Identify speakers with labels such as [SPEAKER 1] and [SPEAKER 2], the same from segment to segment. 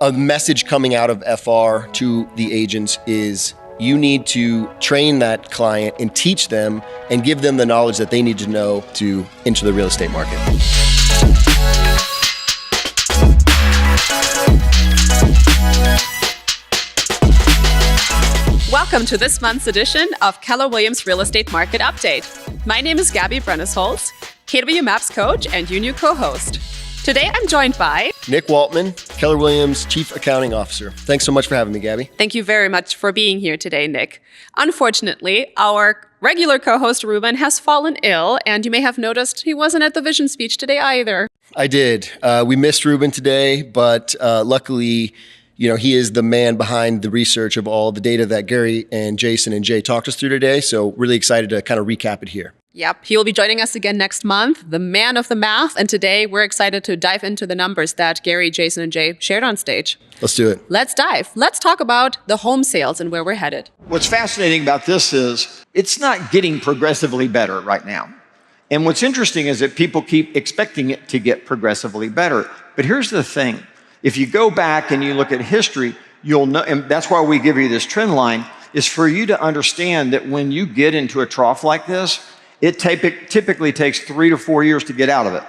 [SPEAKER 1] a message coming out of FR to the agents is you need to train that client and teach them and give them the knowledge that they need to know to enter the real estate market.
[SPEAKER 2] Welcome to this month's edition of Keller Williams Real Estate Market Update. My name is Gabby Brennesholz, KW Maps coach and your co-host. Today I'm joined by
[SPEAKER 1] Nick Waltman, Keller Williams Chief Accounting Officer. Thanks so much for having me, Gabby.
[SPEAKER 2] Thank you very much for being here today, Nick. Unfortunately, our regular co-host Ruben has fallen ill, and you may have noticed he wasn't at the vision speech today either.
[SPEAKER 1] I did. We missed Ruben today, but luckily, he is the man behind the research of all the data that Gary and Jason and Jay talked us through today. So really excited to kind of recap it here.
[SPEAKER 2] Yep, he will be joining us again next month, the man of the math. And today we're excited to dive into the numbers that Gary, Jason, and Jay shared on stage.
[SPEAKER 1] Let's do it.
[SPEAKER 2] Let's dive. Let's talk about the home sales and where we're headed.
[SPEAKER 3] What's fascinating about this is it's not getting progressively better right now. And what's interesting is that people keep expecting it to get progressively better. But here's the thing. If you go back and you look at history, you'll know, and that's why we give you this trend line, is for you to understand that when you get into a trough like this, it typically takes 3 to 4 years to get out of it.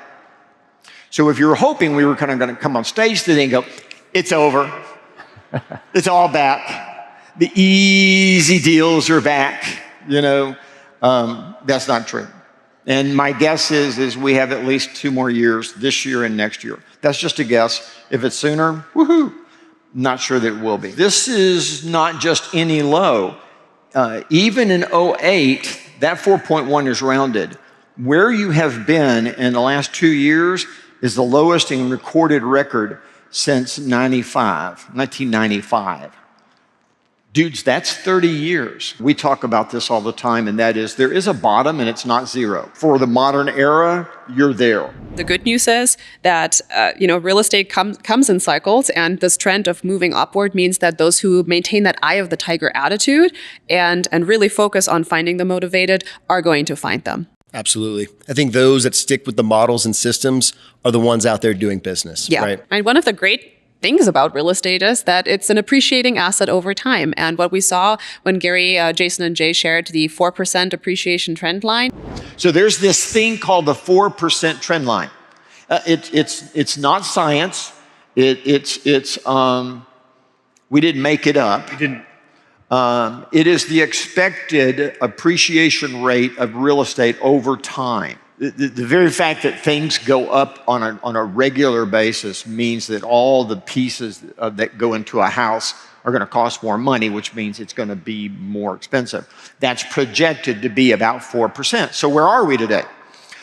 [SPEAKER 3] So if you're hoping we were kind of going to come on stage today and go, it's over, it's all back, the easy deals are back, that's not true. And my guess is we have at least 2 more years, this year and next year. That's just a guess. If it's sooner, woohoo, not sure that it will be. This is not just any low. Even in 2008, that 4.1 is rounded. Where you have been in the last 2 years is the lowest in recorded record since 1995. Dudes, that's 30 years. We talk about this all the time, and that is there is a bottom and it's not zero. For the modern era, you're there.
[SPEAKER 2] The good news is that, real estate comes in cycles, and this trend of moving upward means that those who maintain that eye of the tiger attitude and really focus on finding the motivated are going to find them.
[SPEAKER 1] Absolutely. I think those that stick with the models and systems are the ones out there doing business.
[SPEAKER 2] Yeah.
[SPEAKER 1] Right?
[SPEAKER 2] And one of the great things about real estate is that it's an appreciating asset over time. And what we saw when Gary, Jason, and Jay shared the 4% appreciation trend line.
[SPEAKER 3] So there's this thing called the 4% trend line. It's not science. We didn't make it up.
[SPEAKER 4] We didn't.
[SPEAKER 3] It is the expected appreciation rate of real estate over time. The very fact that things go up on a regular basis means that all the pieces that go into a house are going to cost more money, which means it's going to be more expensive. That's projected to be about 4%. So where are we today?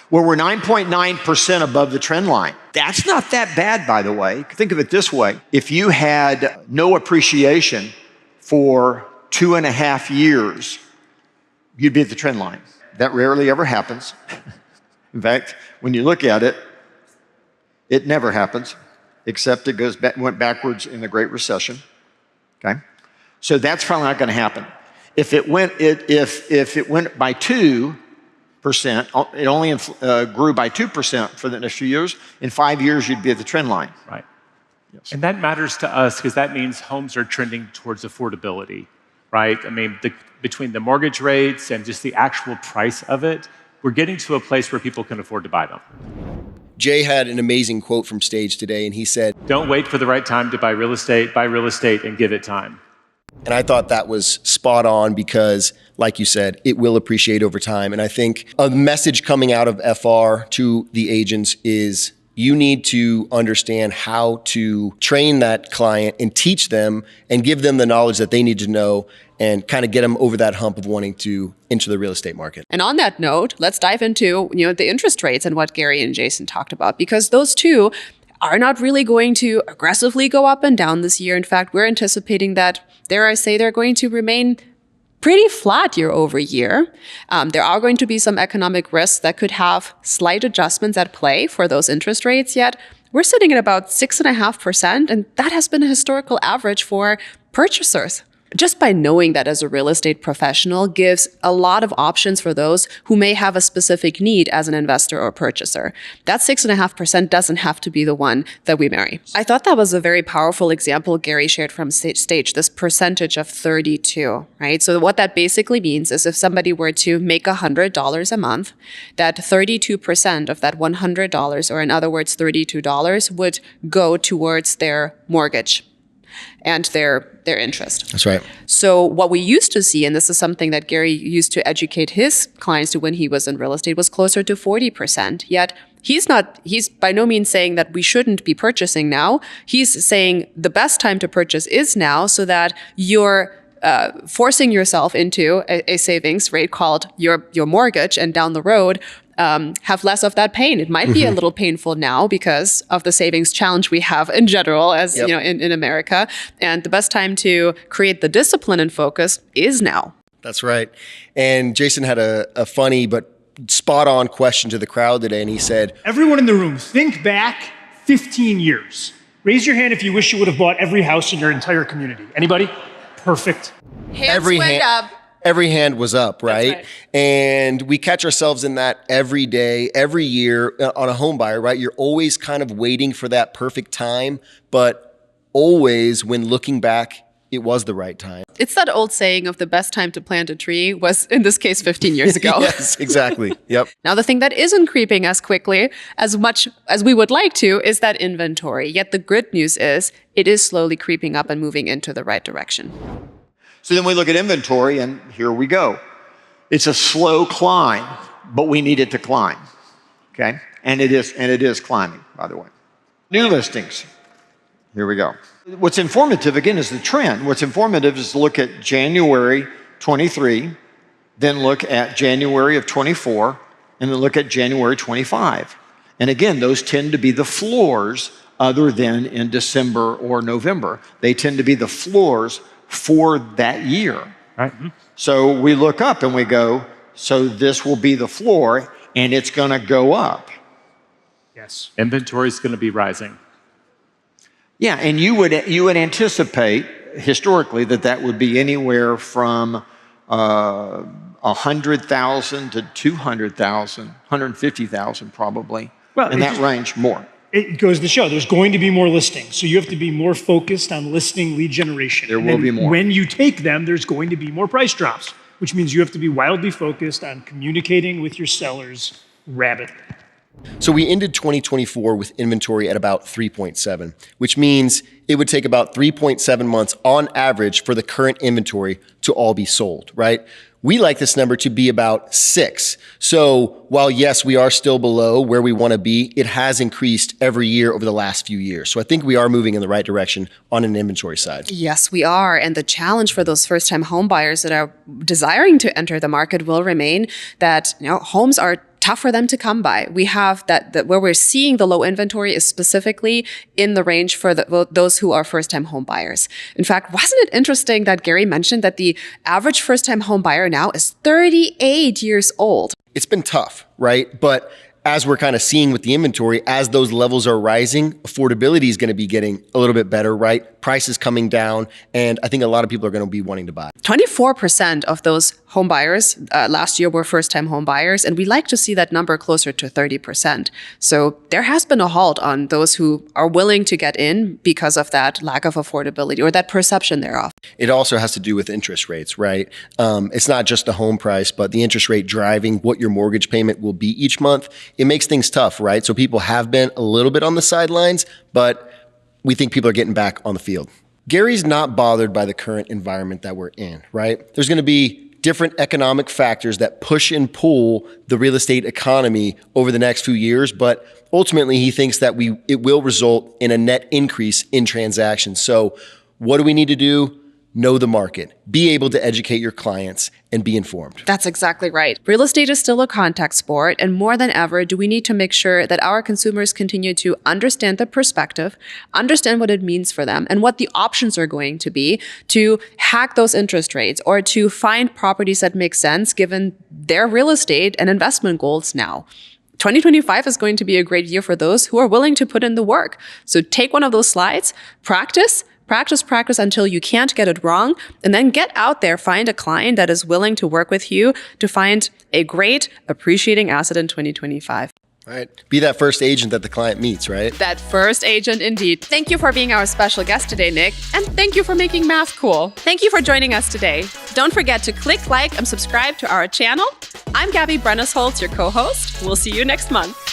[SPEAKER 3] Well, we're 9.9% above the trend line. That's not that bad, by the way. Think of it this way. If you had no appreciation for 2.5 years, you'd be at the trend line. That rarely ever happens. In fact, when you look at it, it never happens, except it went backwards in the Great Recession. Okay, so that's probably not going to happen. If it went by 2%, it only grew by 2% for the next few years. In 5 years, you'd be at the trend line.
[SPEAKER 4] Right.
[SPEAKER 3] Yes.
[SPEAKER 4] And that matters to us because that means homes are trending towards affordability, right? I mean, between the mortgage rates and just the actual price of it, we're getting to a place where people can afford to buy them.
[SPEAKER 1] Jay had an amazing quote from stage today, and he said,
[SPEAKER 4] "Don't wait for the right time to buy real estate and give it time."
[SPEAKER 1] And I thought that was spot on because, like you said, it will appreciate over time. And I think a message coming out of FR to the agents is you need to understand how to train that client and teach them and give them the knowledge that they need to know and kind of get them over that hump of wanting to enter the real estate market.
[SPEAKER 2] And on that note, let's dive into the interest rates and what Gary and Jason talked about, because those two are not really going to aggressively go up and down this year. In fact, we're anticipating that, dare I say, they're going to remain pretty flat year over year. There are going to be some economic risks that could have slight adjustments at play for those interest rates, yet we're sitting at about 6.5%, and that has been a historical average for purchasers. just by knowing that as a real estate professional gives a lot of options for those who may have a specific need as an investor or purchaser. That 6.5% doesn't have to be the one that we marry. I thought that was a very powerful example Gary shared from stage, this percentage of 32, right? So what that basically means is if somebody were to make $100 a month, that 32% of that $100, or in other words, $32, would go towards their mortgage and their interest.
[SPEAKER 1] That's right.
[SPEAKER 2] So what we used to see, and this is something that Gary used to educate his clients to when he was in real estate, was closer to 40%. Yet he's by no means saying that we shouldn't be purchasing now. He's saying the best time to purchase is now, so that you're forcing yourself into a savings rate called your mortgage, and down the road have less of that pain. It might be a little painful now because of the savings challenge we have in general, as you know, in America. And the best time to create the discipline and focus is now.
[SPEAKER 1] That's right. And Jason had a funny but spot on question to the crowd today, and he said,
[SPEAKER 5] everyone in the room, think back 15 years. Raise your hand if you wish you would have bought every house in your entire community. Anybody? Perfect.
[SPEAKER 2] Hands went up.
[SPEAKER 1] Every hand was up, right?
[SPEAKER 2] Right?
[SPEAKER 1] And we catch ourselves in that every day, every year on a home buyer, right? You're always kind of waiting for that perfect time, but always when looking back, it was the right time.
[SPEAKER 2] It's that old saying of the best time to plant a tree was, in this case, 15 years ago.
[SPEAKER 1] Yes, exactly. Yep.
[SPEAKER 2] Now, the thing that isn't creeping as quickly as much as we would like to is that inventory. Yet the good news is it is slowly creeping up and moving into the right direction.
[SPEAKER 3] So then we look at inventory, and here we go. It's a slow climb, but we need it to climb, okay? And it is climbing, by the way. New listings. Here we go. What's informative, again, is the trend. What's informative is to look at January 23, then look at January of 24, and then look at January 25. And again, those tend to be the floors other than in December or November. They tend to be the floors for that year.
[SPEAKER 4] Right.
[SPEAKER 3] So we look up and we go, so this will be the floor, and it's going to go up.
[SPEAKER 5] Yes.
[SPEAKER 4] Inventory is going to be rising.
[SPEAKER 3] Yeah, and you would anticipate historically that would be anywhere from 100,000 to 200,000, 150,000 probably, in that range more.
[SPEAKER 5] It goes to show there's going to be more listings. So you have to be more focused on listing lead generation.
[SPEAKER 3] There will be more.
[SPEAKER 5] When you take them, there's going to be more price drops, which means you have to be wildly focused on communicating with your sellers rapidly.
[SPEAKER 1] So we ended 2024 with inventory at about 3.7, which means it would take about 3.7 months on average for the current inventory to all be sold, right? We like this number to be about 6. So while yes, we are still below where we want to be, it has increased every year over the last few years. So I think we are moving in the right direction on an inventory side.
[SPEAKER 2] Yes, we are. And the challenge for those first-time home buyers that are desiring to enter the market will remain that, you know, homes are tough for them to come by. We have that where we're seeing the low inventory is specifically in the range for those who are first-time home buyers. In fact, wasn't it interesting that Gary mentioned that the average first-time home buyer now is 38 years old?
[SPEAKER 1] It's been tough, right? But as we're kind of seeing with the inventory, as those levels are rising, affordability is going to be getting a little bit better, right? Prices coming down, and I think a lot of people are going to be wanting to buy.
[SPEAKER 2] 24% of those home buyers last year were first-time home buyers, and we like to see that number closer to 30%. So there has been a halt on those who are willing to get in because of that lack of affordability or that perception thereof.
[SPEAKER 1] It also has to do with interest rates, right? It's not just the home price, but the interest rate driving what your mortgage payment will be each month. It makes things tough, right? So people have been a little bit on the sidelines, but we think people are getting back on the field. Gary's not bothered by the current environment that we're in, right? There's going to be different economic factors that push and pull the real estate economy over the next few years, but ultimately he thinks that it will result in a net increase in transactions. So what do we need to do? Know the market, be able to educate your clients, and be informed.
[SPEAKER 2] That's exactly right. Real estate is still a contact sport, and more than ever, do we need to make sure that our consumers continue to understand the perspective, understand what it means for them, and what the options are going to be to hack those interest rates or to find properties that make sense given their real estate and investment goals now. 2025 is going to be a great year for those who are willing to put in the work. So take one of those slides, practice Practice until you can't get it wrong, and then get out there, find a client that is willing to work with you to find a great appreciating asset in 2025.
[SPEAKER 1] Right. Be that first agent that the client meets, right?
[SPEAKER 2] That first agent indeed. Thank you for being our special guest today, Nick. And thank you for making math cool. Thank you for joining us today. Don't forget to click like and subscribe to our channel. I'm Gabby Brennisholtz, your co-host. We'll see you next month.